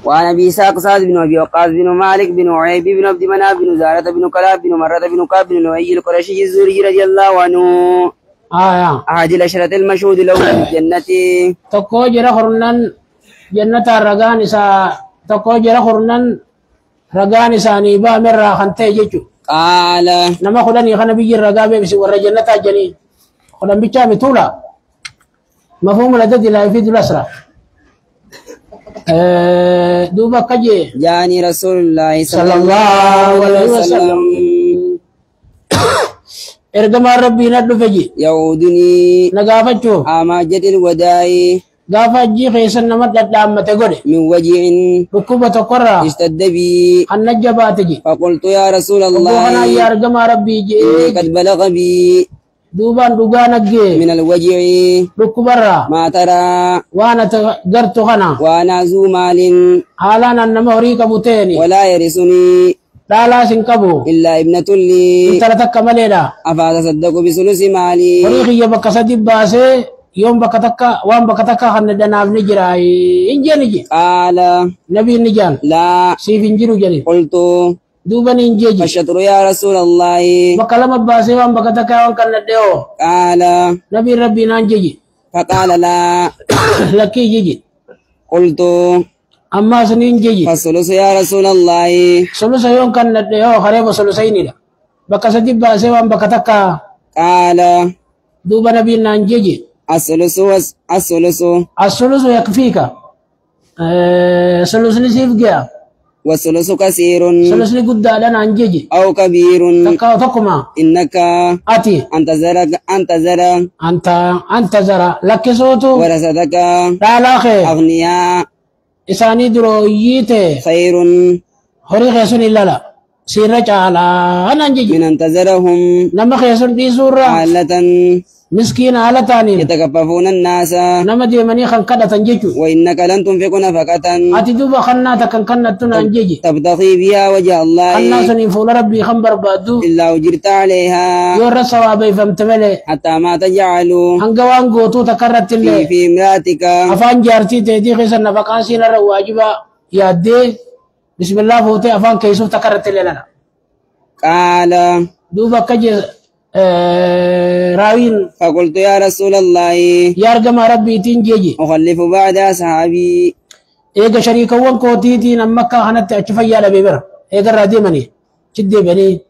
وعن ابي اسحاق سعد بن ابي وقاص بن مالك بن عيب بن عبد مناف بن زارة بن كلاب بن مرة بن كعب بن لؤي القرشي الزهري رضي الله عنه أحد العشرة المشهود له بالجنة. تقو جرى خرنان جنة الرغان إسا تقو جرى خرنان رغان إساني با من راخن تيجيجو. قال نما خدني خنا بيجي الرغابة بس ورى جنة الجنين خدن بيجا بطولة مفهوم العدد لا يفيد الأسرة. دوبا كجي جاني رسول الله صلى الله عليه وسلم إرجما ربي ندو فجي يعودني نقافتشو أماجد الوداع قافتجي خيسن نمت لدعم تقولي من وجع ركوبة قرى اشتد بي النجباتجي فقلت يا رسول الله وقونا يا إرجما ربي جي قد بلغ بي دوبان دوغانك جي من الوجع ركوبرا ما ترى وانا تقرت خنا وأنا ذو مال حالانا نمهريك بوتيني ولا يرثني لا سنكبو إلا ابنة لي انت لتك مليلا أفاتصدق بثلث مالي وريخي يبقى سدب باسي يوم بكتكا وان بكتكا خندنا نجراي انجي نجي قال نبي نجان لا سيف انجرو جري قلت دوبا انجي فالشطر يا رسول الله بكلم باسي وان بكتكا وان كنديو قال نبي ربي نانجي فقال لا لكي جيجي قلت أما سنين جيجي فالثلث يا رسول الله سلسة يوم كنديو خريب سلسين لا بكا سدب باسي وان بكتكا قال دوبا نبي نانجي الثلث الثلث يكفيك ثلث نسيف جاء والثلث كثير ثلث قد لنا انجي أو كبير تكا تقما إنك اتي انت زرا لك صوتو ورثتك لا خير أغنياء اساني درويته خير هوري خيسون الا لا سيرة على انا انجي من انتظرهم نما خيسون دي سورة حالة مسكين على تاني يتكففون الناس نما دي مني خنقدة تنجيجو وإنك لن تنفق نفقة اتي دوبا خنا تكن انجي تبتغي بها وجه الله الناس ينفون ربي خنبر بادو إلا أجرت عليها يور صوابي فهمتملي حتى ما تجعل هنگوان غوتو تكرت اللي في امراتك افان جارتي تيدي خيسن نفقان سينا واجبا يادي بسم الله فوتي افان كيسو تكرت اللي لنا قال دوبا كجي راوين فقلت يا رسول الله يارجم ربي تنجي أخلف بعد أصحابي ايغا شريكا وان كوتيتي نمكا هنت اتشفيا لبيبر ايغا راديمني شدي بني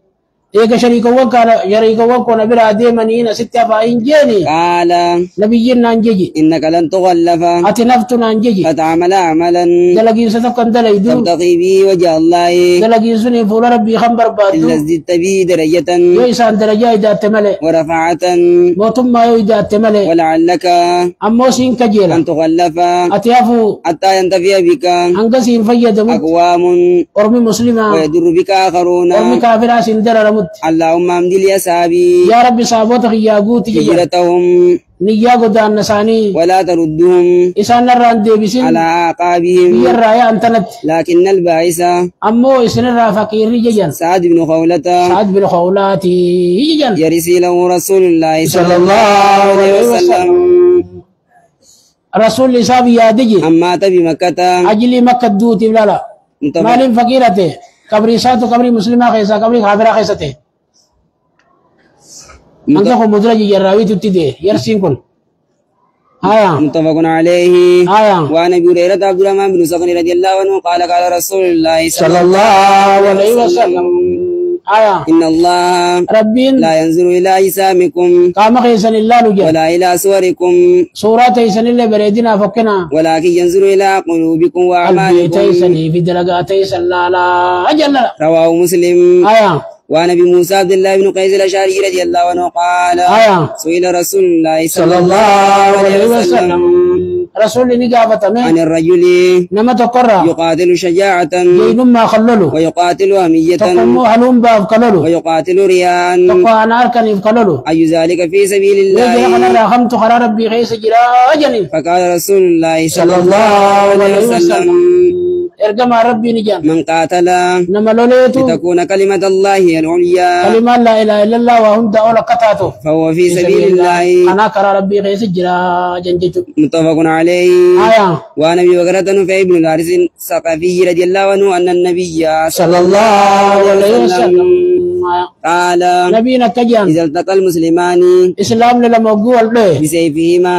ايغا شريكا وان كون بلا ديمني نسيت فاين جيني قال نبينا نجي إنك لن تغلف اتنفتنا نجي فتعمل عملا دلقي ستكن دليدو تبتغي به وجه الله دلقي سني فول ربي خنبر بادو إلا ازددت به درجة يويسان درجة إذا تملي ورفعة موتم ما إذا تملي ولعلك أمو سين كجيلا أن تغلف أتيافو حتى ينتفي بك أنقسين فيدمت أقوام أرمي مسلمة ويدر بك آخرون أرمي كافرا سندر رمت اللهم امد لي أصحابي يا رب صابوتك يا قوتي هجرتهم نيا قدان نساني ولا تردهم إسان الران ديبسين على أعقابهم الرايا أنتنت لكن الباعث أمو إسن الرا فقير جيجان سعد بن خولة سعد بن خولاتي جيجان يرسي له رسول الله صلى الله عليه وسلم رسول إساب يادجي أما تبي مكة أجلي مكة دوتي بلا لا مالين فقيرته قبري ساتو قبري مسلمة خيسا قبري خافرة خيسته أنكم مدرج يراوي تبتدي يرسين كن متفق عليه وعن ابي هريره عبد الرحمن بن صخر رضي الله عنه قال قال رسول الله صلى الله عليه وسلم إن الله ربي لا ينظر إلى أجسامكم قام خيسن الله لجا ولا إلى صوركم صورات يسن الله بريدنا فكنا ولكن ينظر إلى قلوبكم وأعمالكم في درجات يسن لا أجل رواه مسلم وعن ابي موسى عبد الله بن قيس الاشعري رضي الله عنه قال سئل رسول الله صلى الله عليه وسلم رسول نجابة عن الرجل نما تقرى يقاتل شجاعة ما خلله ويقاتل همية تقوم هلوم باب خلله ويقاتل رياء تقوى أنا أركن خلله أي ذلك في سبيل الله أنا رحمت خرار ربي غيس جرا أجل فقال رسول الله صلى الله عليه وسلم إرجم ربي نجان من قاتل نما لوليتو لتكون كلمة الله العليا كلمة لا إله إلا الله وهم دعوة قطعته فهو في سبيل الله أنا كرى ربي غيس جرا جنجتو متفق عليه. وعن أبي بكرة نفع بن الحارث الثقفي رضي الله عنه أن النبي صلى الله عليه وسلم قال نبينا كجان إذا التقى المسلمان إسلام لما قول به بسيفهما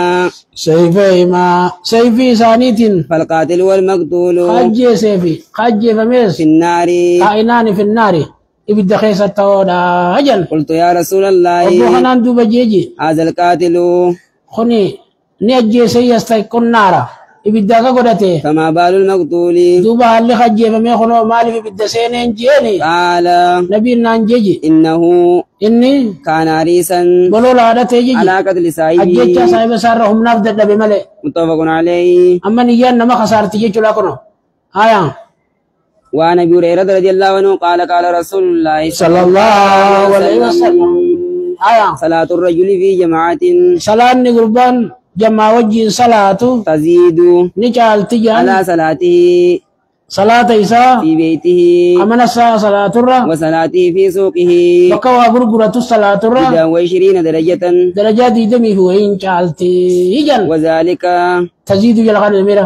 سيفي ثانية فالقاتل والمقتول خجي سيفي خجي فميس في النار كائنان في النار إبدا خيسة تودا أجل. قلت يا رسول الله أبو حنان دوبا جيجي هذا القاتل خني نيجي سيستيقن نارا إبدا قدته فما بال المقتول دوبا اللي خجي فمي خنو مالي في بدا سينين جيني قال نبينا جيجي إني كان عريسا بلولا هذا تيجي على قتل صاحبه أجيجا صاحب سارهم نافذ بملئ متفق عليه. أما نيجان نما خسارة تيجي لكنو وعن ابي هريره رضي الله عنه قال قال رسول الله صلى الله عليه وسلم صلاة الرجل في جماعة صلاة قربان جماعة وجه صلاة تزيد نجعل تجان على صلاته صلاة إساء في بيته أمنا صلاة الرّ وصلاته في سوقه بقوا قرقرة الصلاة الرّ 20 درجة درجات دمي هو إن جعلت يجان وذلك تزيد جلغان الميرا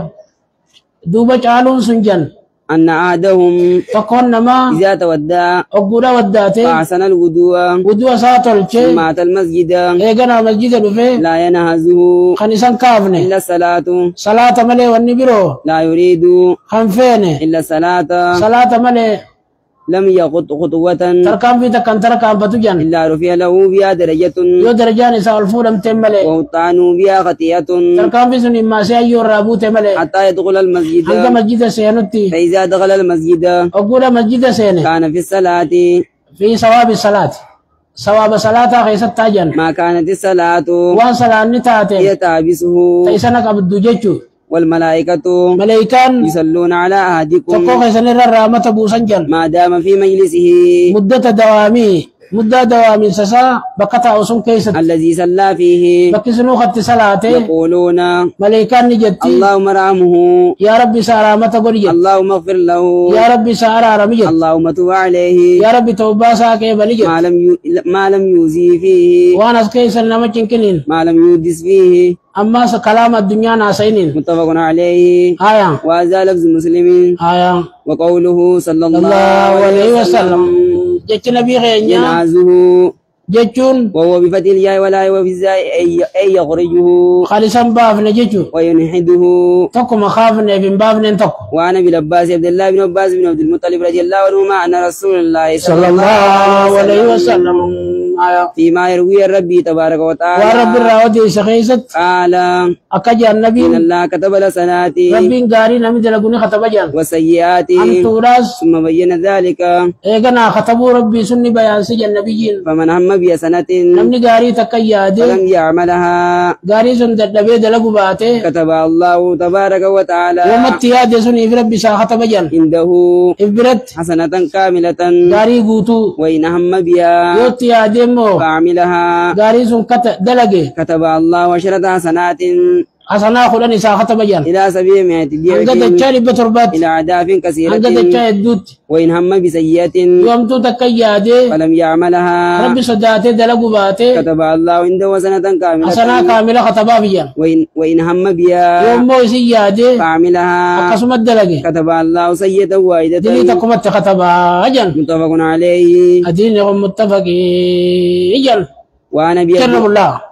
دوبا جعلون سنجان أن عادهم تكون نما إذا تودى أقودا وداته فأحسن الوضوء ساتل شيء ثم أتى المسجد إيقنا مسجد الوفي لا ينهزه خنسان كافني إلا الصلاة صلاة ملي والنبرو لا يريد خنفيني إلا الصلاة صلاة ملي لم يخط خطوة تركان في تكن تركان بتجان إلا رفع له بها درجة يو درجان سالفو لم تملي وطعن بها خطيئة تركان في سن ما سيأيو الرابو تملي حتى يدخل المسجد أنك مسجد سينتي فإذا دخل المسجد أقول مسجد سيني كان في الصلاة في ثواب الصلاة ثواب صلاة خيست تاجن ما كانت الصلاة وان صلاة نتاتي يتابسه تيسنك عبدو جيتشو والملائكة ملائكان يصلون على أحدكم تقو خيسن الرامة بوسنجن ما دام في مجلسه مدة دوامي سسا بقطع وسن كيست الذي صلى فيه بكسنو خط صلاته يقولون ملائكان نجتي اللهم ارحمه يا ربي سارامة قرية اللهم اغفر له يا ربي سارا رمجت اللهم تب عليه يا ربي توبا ساكي بلجت ما لم يوزي فيه وانا كيسن نمجن كنين ما لم يودس فيه أما كلام الدنيا ناسينين متفق عليه. وهذا لفظ مسلم. وقوله صلى الله عليه وسلم جت نبي غيرنا ينازه جتون وهو بفتح الياء ولا وفي الزاء أي يخرجه خالصا بافن جتو وينحده تكو مخافن بن بافن تكو. وأنا بالعباس عبد الله بن عباس بن عبد المطلب رضي الله عنهما أن رسول الله صلى الله عليه وسلم فيما يروي ربي تبارك وتعالى ورب الراودي سخيست قال أكجا النبي إن الله كتب لسناتي ربي غاري نمي دلقوني خطبجان وسيئاتي أن توراس ثم بين ذلك إيقنا خطبوا ربي سني بيان سجن النبيين فمن هم بسنة نمني غاري تكيادي فلم يعملها غاري سن دبي دلقوا باته كتب الله تبارك وتعالى ومتياد سني في ربي سا خطبجان عنده إبرت حسنة كاملة غاري قوتو وإن هم بها يوتيادي فعملها غاري سن دلقي كتب الله 10 حسنات حسنا خلاني سا خطبجان إلى 700 ضعف أنقذ الشاري بتربات إلى أهداف كثيرة أنقذ الشاري الدود وإن هم بسيئة يوم تو تكيادي فلم يعملها ربي صداته دلقوا باته كتب الله عنده سنة كاملة حسنا كاملة خطبا فيجان وإن هم بها يوم مو سيادي فعملها أقسم الدلقي كتب الله سيئة واحدة دلي تقومت خطبا أجل متفق عليه. أدين يوم متفق إجل وعن أبي كرم الله